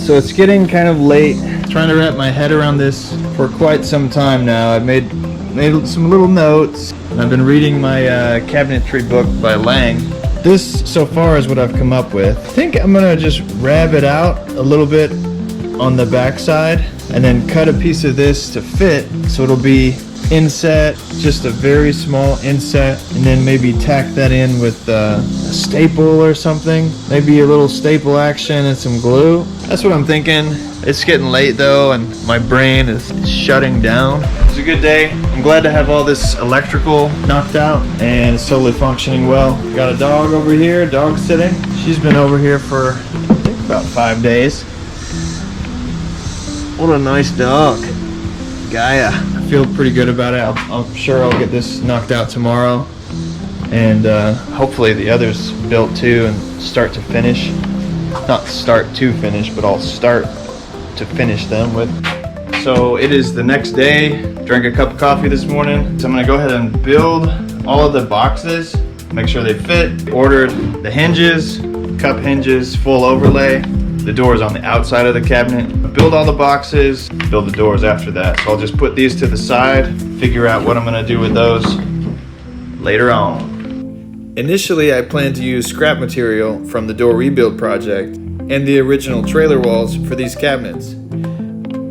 So it's getting kind of late. Trying to wrap my head around this for quite some time now. I've made some little notes. I've been reading my cabinetry book by Lang. This so far is what I've come up with. I think I'm gonna just rab it out a little bit on the back side and then cut a piece of this to fit, so it'll be inset, just a very small inset, and then maybe tack that in with a staple or something. Maybe a little staple action and some glue. That's what I'm thinking. It's getting late though, and my brain is shutting down. It's a good day. I'm glad to have all this electrical knocked out, and it's totally functioning well. Got a dog over here, dog sitting. She's been over here for, I think, about 5 days. What a nice dog. Gaia. I feel pretty good about it. I'm sure I'll get this knocked out tomorrow, and hopefully the others built too and start to finish. Not start to finish, but I'll start to finish them with. So it is the next day. Drank a cup of coffee this morning. So I'm gonna go ahead and build all of the boxes, make sure they fit. Ordered the hinges, cup hinges, full overlay. The doors on the outside of the cabinet. Build all the boxes, build the doors after that. So I'll just put these to the side, figure out what I'm gonna do with those later on. Initially, I planned to use scrap material from the door rebuild project and the original trailer walls for these cabinets.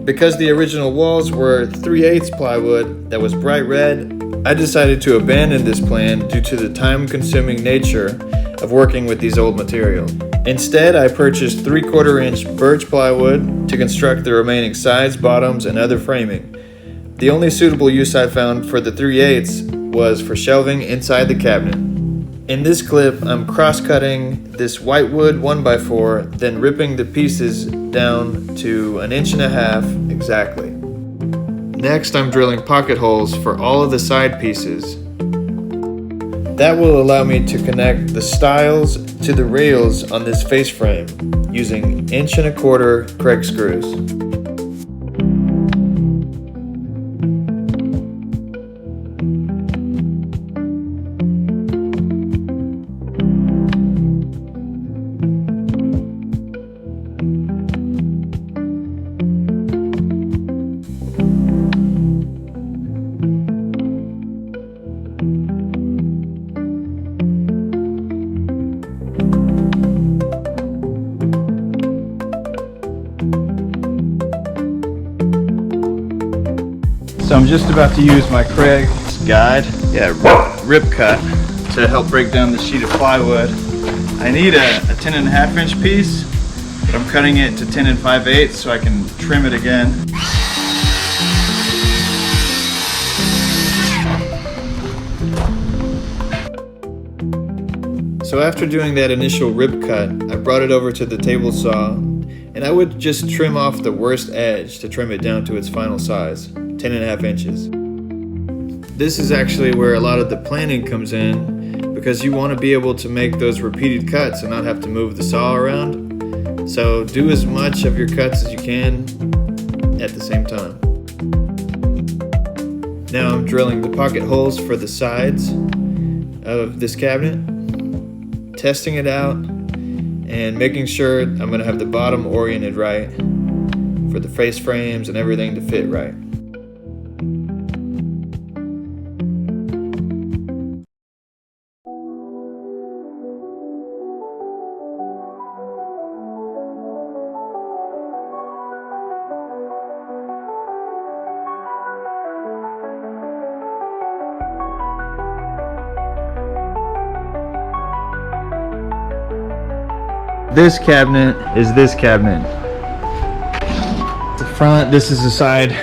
Because the original walls were 3/8 plywood that was bright red, I decided to abandon this plan due to the time-consuming nature of working with these old materials. Instead, I purchased 3/4 inch birch plywood to construct the remaining sides, bottoms, and other framing. The only suitable use I found for the 3/8 was for shelving inside the cabinet. In this clip, I'm cross-cutting this whitewood 1x4, then ripping the pieces down to 1.5 inches exactly. Next, I'm drilling pocket holes for all of the side pieces. That will allow me to connect the stiles to the rails on this face frame using 1.25 inch Craig screws. So I'm just about to use my Craig guide, rip cut, to help break down the sheet of plywood. I need a 10.5 inch piece, but I'm cutting it to 10 5/8 so I can trim it again. So after doing that initial rip cut, I brought it over to the table saw, and I would just trim off the worst edge to trim it down to its final size, 10.5 inches. This is actually where a lot of the planning comes in, because you want to be able to make those repeated cuts and not have to move the saw around. So do as much of your cuts as you can at the same time. Now I'm drilling the pocket holes for the sides of this cabinet, testing it out, and making sure I'm going to have the bottom oriented right for the face frames and everything to fit right. This cabinet is this cabinet. The front, this is the side.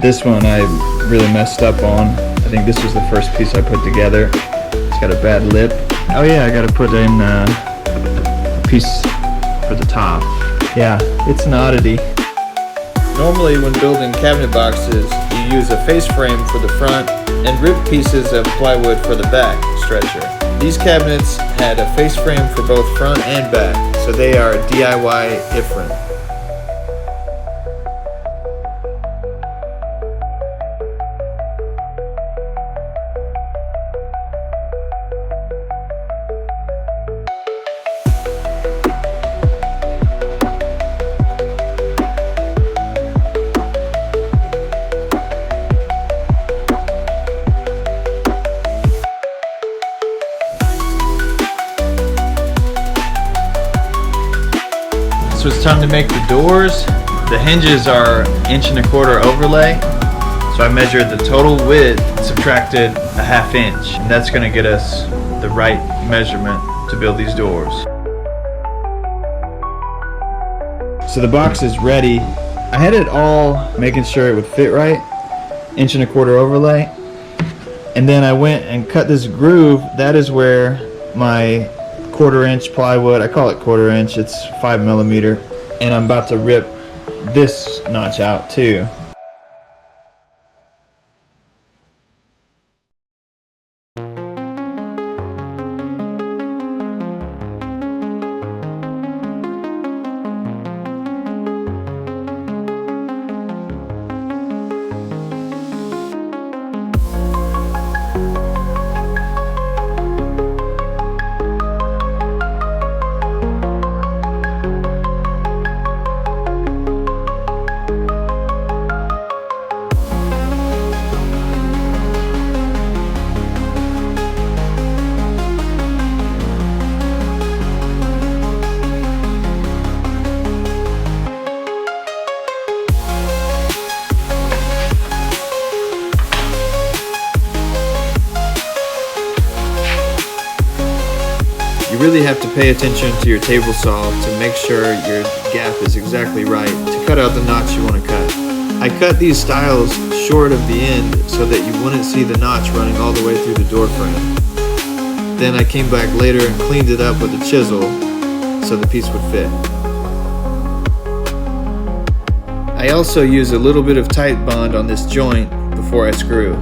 This one I really messed up on. I think this was the first piece I put together. It's got a bad lip. Oh yeah, I gotta put in a piece for the top. Yeah, it's an oddity. Normally when building cabinet boxes, you use a face frame for the front and rip pieces of plywood for the back stretcher. These cabinets had a face frame for both front and back, so they are DIY different. So it's time to make the doors. The hinges are 1.25" overlay. So I measured the total width, subtracted a 1/2 inch, and that's gonna get us the right measurement to build these doors. So the box is ready. I had it all making sure it would fit right, 1.25" overlay. And then I went and cut this groove. That is where my 1/4 inch plywood, I call it 1/4 inch, it's 5mm. And I'm about to rip this notch out too. You really have to pay attention to your table saw to make sure your gap is exactly right to cut out the notch you want to cut. I cut these stiles short of the end so that you wouldn't see the notch running all the way through the door frame. Then I came back later and cleaned it up with a chisel so the piece would fit. I also use a little bit of tight bond on this joint before I screw.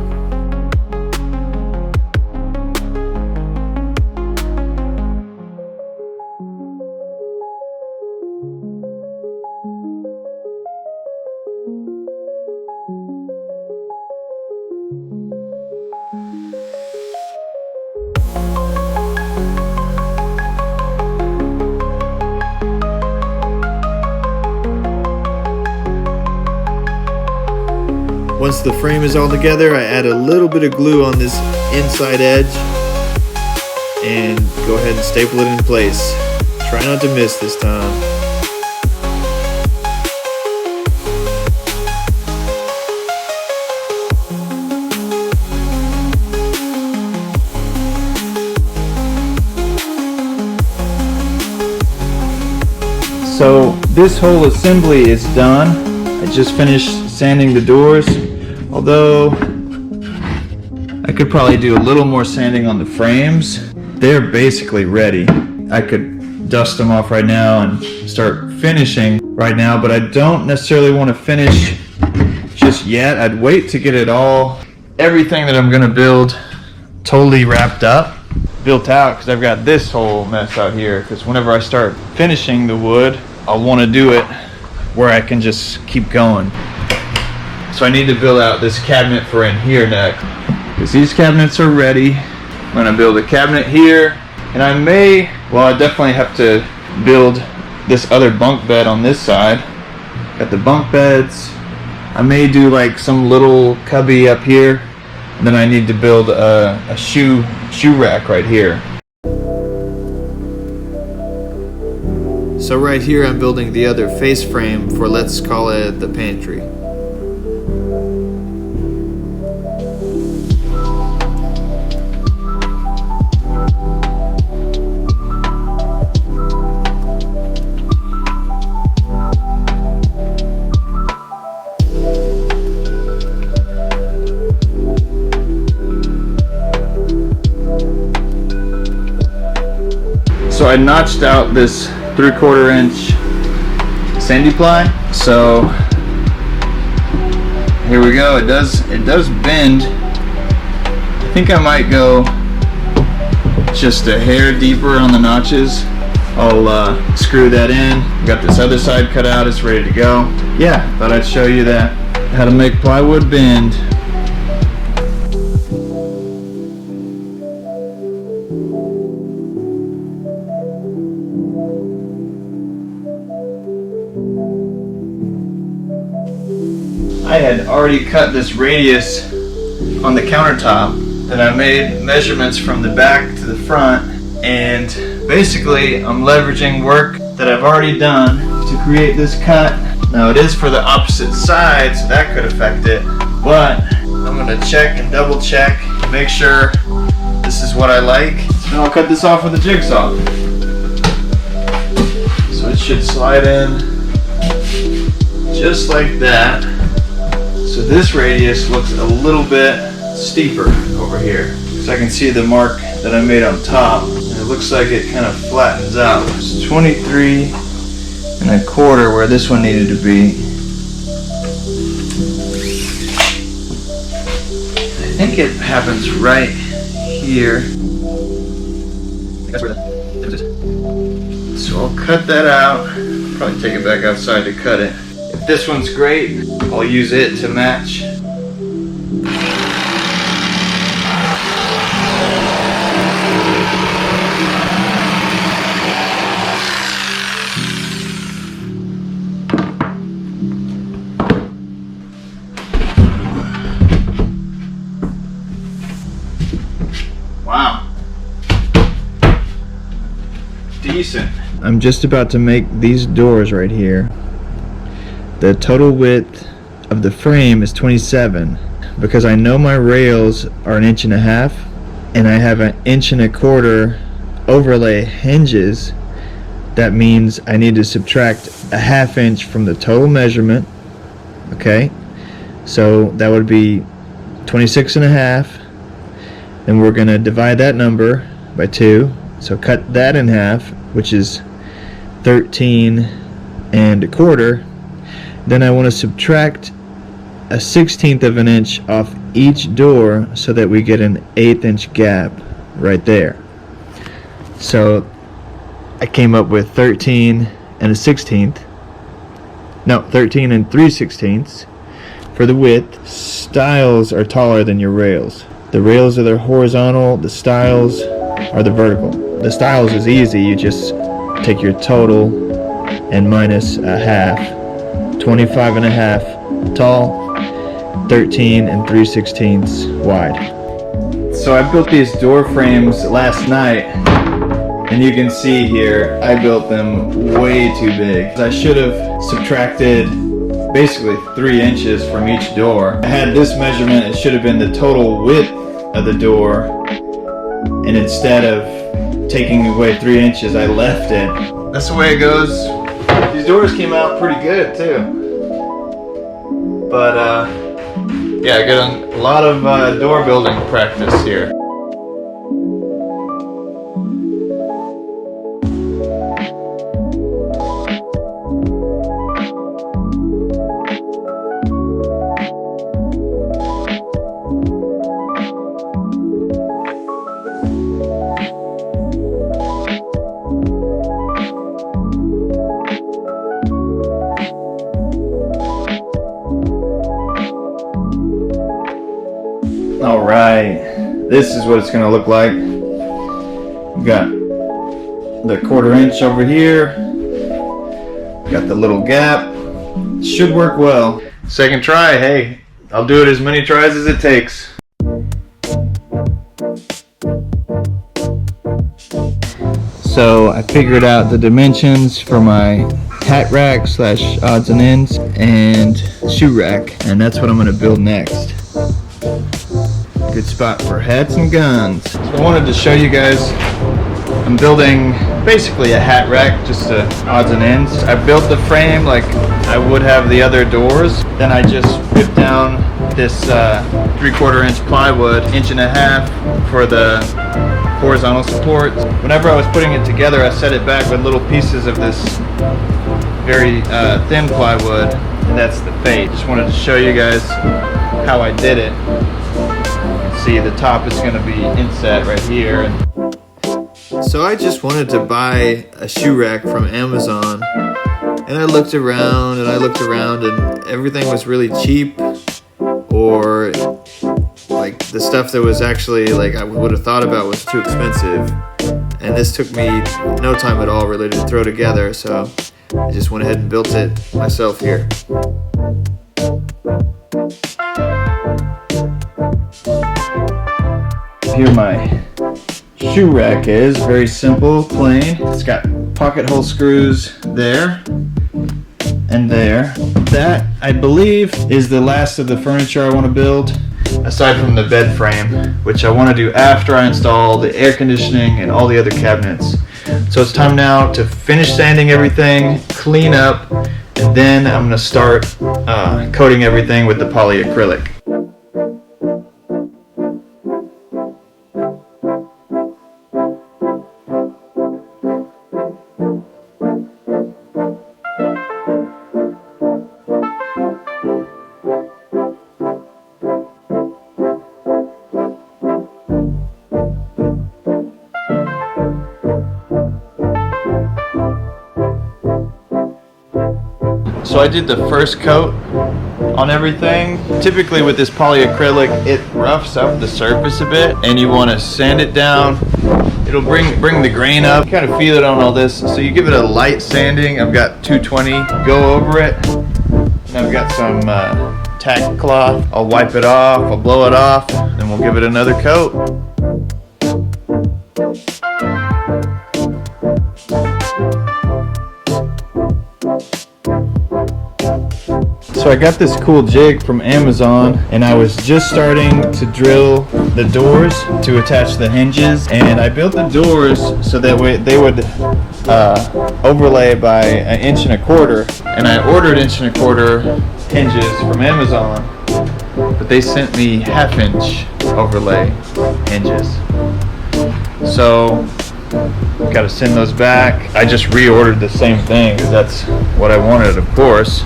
Once the frame is all together, I add a little bit of glue on this inside edge and go ahead and staple it in place. Try not to miss this time. So this whole assembly is done. I just finished sanding the doors, although I could probably do a little more sanding on the frames. They're basically ready. I could dust them off right now and start finishing right now, but I don't necessarily want to finish just yet. I'd wait to get it all, everything that I'm gonna build totally wrapped up, built out, because I've got this whole mess out here, because whenever I start finishing the wood, I'll want to do it where I can just keep going. So I need to build out this cabinet for in here next, because these cabinets are ready. I'm going to build a cabinet here, and I definitely have to build this other bunk bed on this side. Got the bunk beds. I may do like some little cubby up here, and then I need to build a shoe rack right here. So right here I'm building the other face frame for, let's call it, the pantry. So I notched out this 3/4 inch sandy ply. So here we go. It does bend. I think I might go just a hair deeper on the notches. I'll screw that in. Got this other side cut out. It's ready to go. Yeah, thought I'd show you that, how to make plywood bend. I had already cut this radius on the countertop. Then I made measurements from the back to the front, and basically I'm leveraging work that I've already done to create this cut. Now it is for the opposite side, so that could affect it, but I'm gonna check and double check, make sure this is what I like. And I'll cut this off with a jigsaw. So it should slide in just like that. So this radius looks a little bit steeper over here. So I can see the mark that I made on top. And it looks like it kind of flattens out. It's 23¼ where this one needed to be. I think it happens right here. That's where the difference is. So I'll cut that out. Probably take it back outside to cut it. If this one's great, I'll use it to match. Wow. Decent. I'm just about to make these doors right here. The total width of the frame is 27 because I know my rails are 1.5 inches and I have 1¼ inch overlay hinges. That means I need to subtract 1/2 inch from the total measurement. Okay, so that would be 26.5, and we're gonna divide that number by 2, so cut that in half, which is 13¼ Then I want to subtract 1/16 of an inch off each door so that we get an 1/8 inch gap right there. So I came up with 13 3/16 for the width. Stiles are taller than your rails. The rails are the horizontal, the stiles are the vertical. The stiles is easy, you just take your total and minus 1/2. 25.5 tall, 13 3/16 wide. So I built these door frames last night, and you can see here I built them way too big. I should have subtracted basically 3 inches from each door. I had this measurement, it should have been the total width of the door, and instead of taking away 3 inches, I left it. That's the way it goes. These doors came out pretty good too. But yeah, I got a lot of door building practice here. Alright, this is what it's going to look like. We've got the 1/4 inch over here. Got the little gap. Should work well. Second try, hey, I'll do it as many tries as it takes. So I figured out the dimensions for my hat rack / odds and ends and shoe rack, and that's what I'm going to build next. Good spot for hats and guns. So I wanted to show you guys, I'm building basically a hat rack, just odds and ends. I built the frame like I would have the other doors. Then I just ripped down this 3/4 inch plywood, 1.5 inches for the horizontal supports. Whenever I was putting it together, I set it back with little pieces of this very thin plywood, and that's the fade. Just wanted to show you guys how I did it. See, the top is going to be inset right here. So I just wanted to buy a shoe rack from Amazon, and I looked around and everything was really cheap, or like the stuff that was actually like I would have thought about was too expensive, and this took me no time at all really to throw together, so I just went ahead and built it myself here. Here my shoe rack is, very simple, plain. It's got pocket hole screws there, and there. That, I believe, is the last of the furniture I want to build, aside from the bed frame, which I want to do after I install the air conditioning and all the other cabinets. So it's time now to finish sanding everything, clean up, and then I'm going to start coating everything with the polyacrylic. So I did the first coat on everything. Typically with this polyacrylic, it roughs up the surface a bit, and you want to sand it down. It'll bring the grain up. You kind of feel it on all this. So you give it a light sanding. I've got 220. Go over it. And I've got some tack cloth. I'll wipe it off. I'll blow it off. Then we'll give it another coat. So I got this cool jig from Amazon, and I was just starting to drill the doors to attach the hinges, and I built the doors so that way they would overlay by 1.25 inches, and I ordered 1.25 inch hinges from Amazon, but they sent me 1/2 inch overlay hinges. So got to send those back. I just reordered the same thing because that's what I wanted, of course.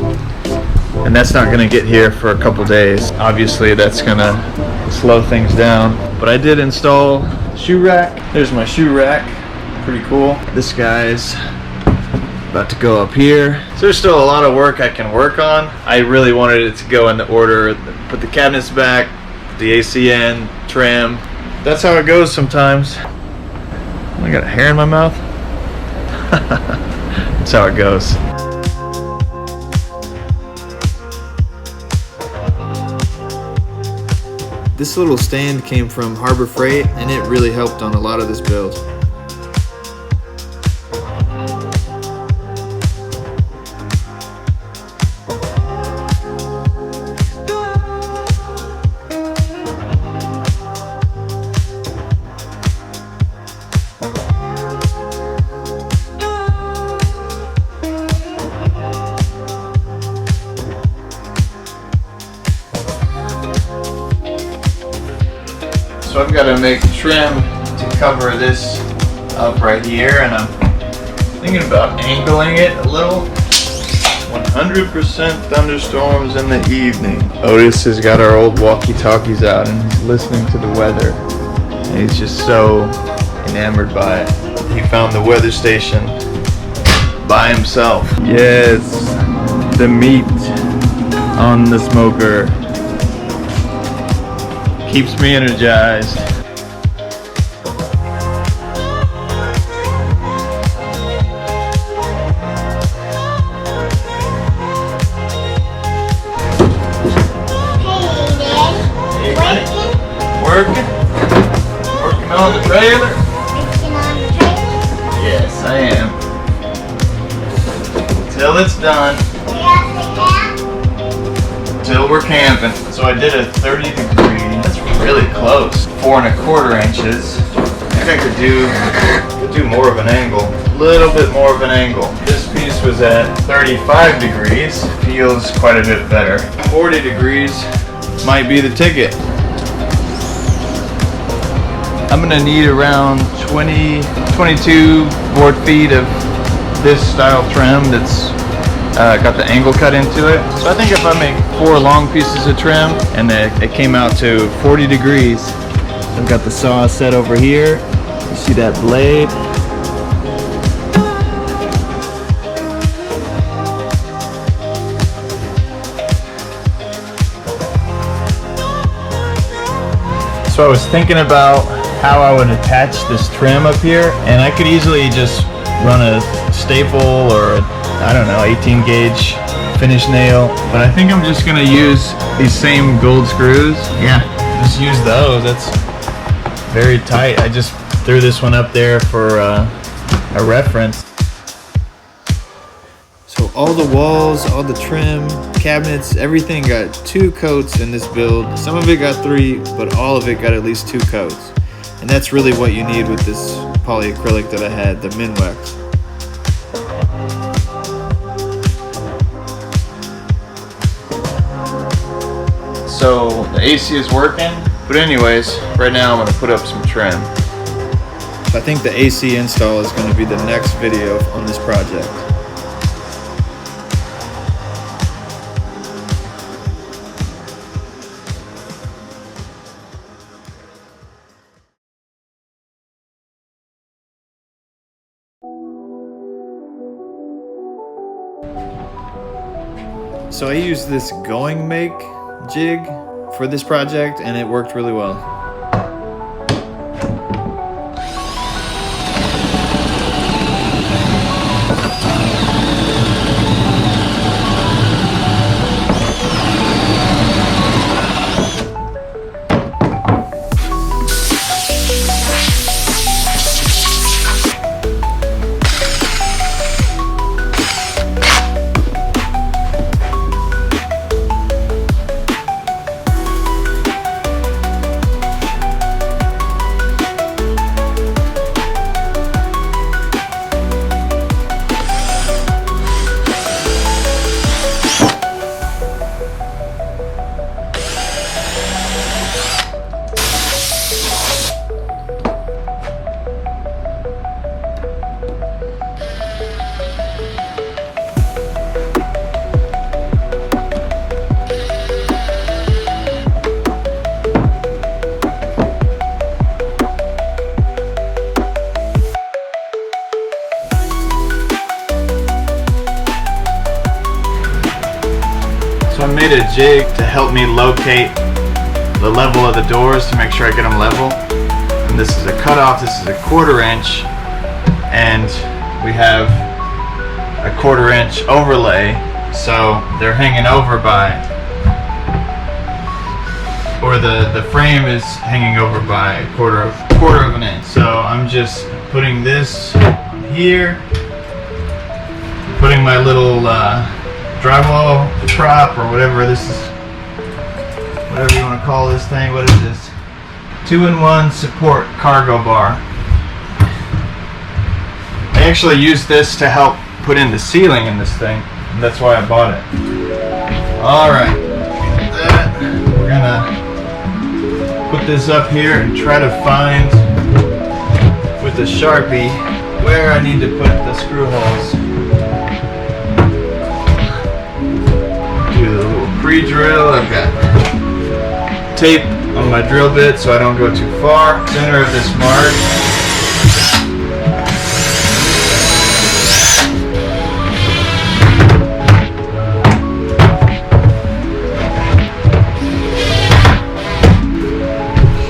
And that's not going to get here for a couple days. Obviously that's going to slow things down. But I did install the shoe rack. There's my shoe rack. Pretty cool. This guy's about to go up here. So there's still a lot of work I can work on. I really wanted it to go in the order. Put the cabinets back, put the AC in, trim. That's how it goes sometimes. I got a hair in my mouth. That's how it goes. This little stand came from Harbor Freight, and it really helped on a lot of this build. So I've got to make trim to cover this up right here, and I'm thinking about angling it a little. 100% thunderstorms in the evening. Otis has got our old walkie-talkies out, and he's listening to the weather. And he's just so enamored by it. He found the weather station by himself. Yes, the meat on the smoker keeps me energized. Hey, Dad. Working on the trailer. Yes, I am. Till it's done. Till we're camping. So I did a 30 degree. That's really close. 4.25 inches. I think I could do more of an angle. A little bit more of an angle. This piece was at 35 degrees. Feels quite a bit better. 40 degrees might be the ticket. I'm gonna need around 22 board feet of this style trim that's got the angle cut into it. So I think if I make 4 long pieces of trim and it came out to 40 degrees, I've got the saw set over here. You see that blade? So I was thinking about how I would attach this trim up here, and I could easily just run a staple or I don't know, 18 gauge finish nail, but I think I'm just gonna use these same gold screws. Yeah, just use those. That's very tight. I just threw this one up there for a reference. So So all the walls, all the trim, cabinets, everything got 2 coats in this build. Some of it got 3, but all of it got at least 2 coats. And that's really what you need with this polyacrylic that I had, the Minwex. So the AC is working, but anyways, right now I'm going to put up some trim. I think the AC install is going to be the next video on this project. So I used this going make jig for this project and it worked really well. I made a jig to help me locate the level of the doors to make sure I get them level. And this is a cutoff, this is a 1/4 inch, and we have a 1/4 inch overlay, so they're hanging over by, or the frame is hanging over by a quarter of an inch. So I'm just putting this here, putting my little drywall prop or whatever this is, whatever you want to call this thing. What is this? 2-in-1 support cargo bar. I actually used this to help put in the ceiling in this thing, and that's why I bought it. Alright, we're gonna put this up here and try to find with the Sharpie where I need to put the screw holes. Pre-drill. I've got tape on my drill bit so I don't go too far. Center of this mark.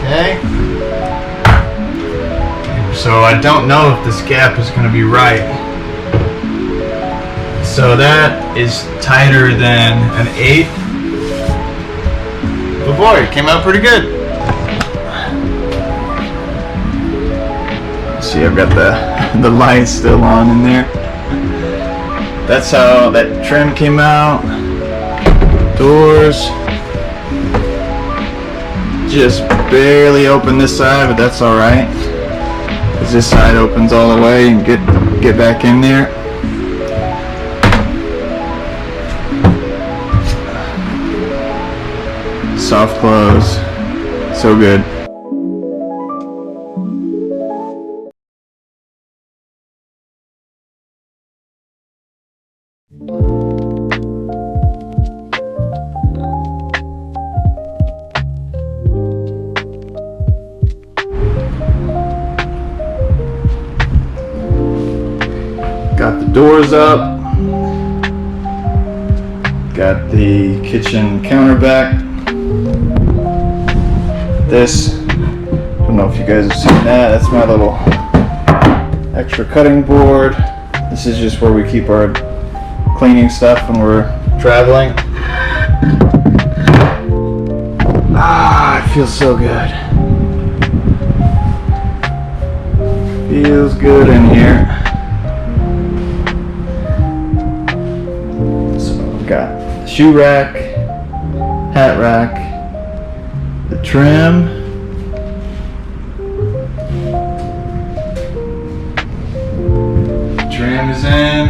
Okay. So I don't know if this gap is going to be right. So that is tighter than an 8. But boy, it came out pretty good. See, I've got the light still on in there. That's how that trim came out. Doors. Just barely open this side, but that's alright. Because this side opens all the way and get back in there. Soft close, so good. Got the doors up, got the kitchen counter back. This, I don't know if you guys have seen that, that's my little extra cutting board. This is just where we keep our cleaning stuff when we're traveling. Ah, it feels so good. Feels good in here. shoe rack, hat rack, the trim, trim is in.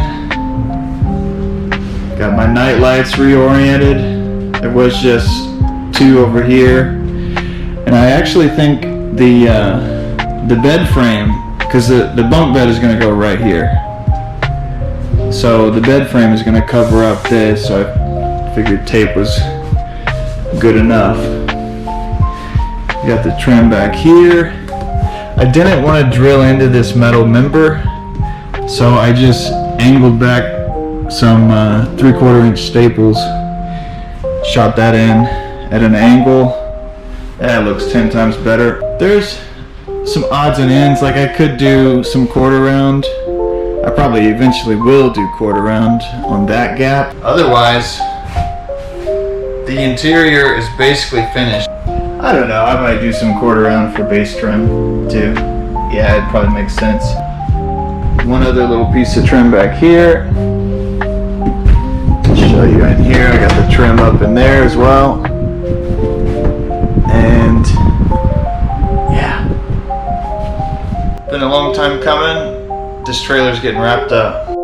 Got my night lights reoriented. There was just two over here, and I actually think the bed frame, because the bunk bed is going to go right here, so the bed frame is going to cover up this, so I figured tape was good enough. Got the trim back here. I didn't want to drill into this metal member, so I just angled back some 3/4 inch staples, shot that in at an angle. That looks 10 times better. There's some odds and ends, like I could do some quarter round. I probably eventually will do quarter round on that gap. Otherwise, the interior is basically finished. I don't know, I might do some quarter round for base trim too. Yeah, it probably makes sense. One other little piece of trim back here. Show you in here, I got the trim up in there as well. And yeah, been a long time coming. This trailer's getting wrapped up.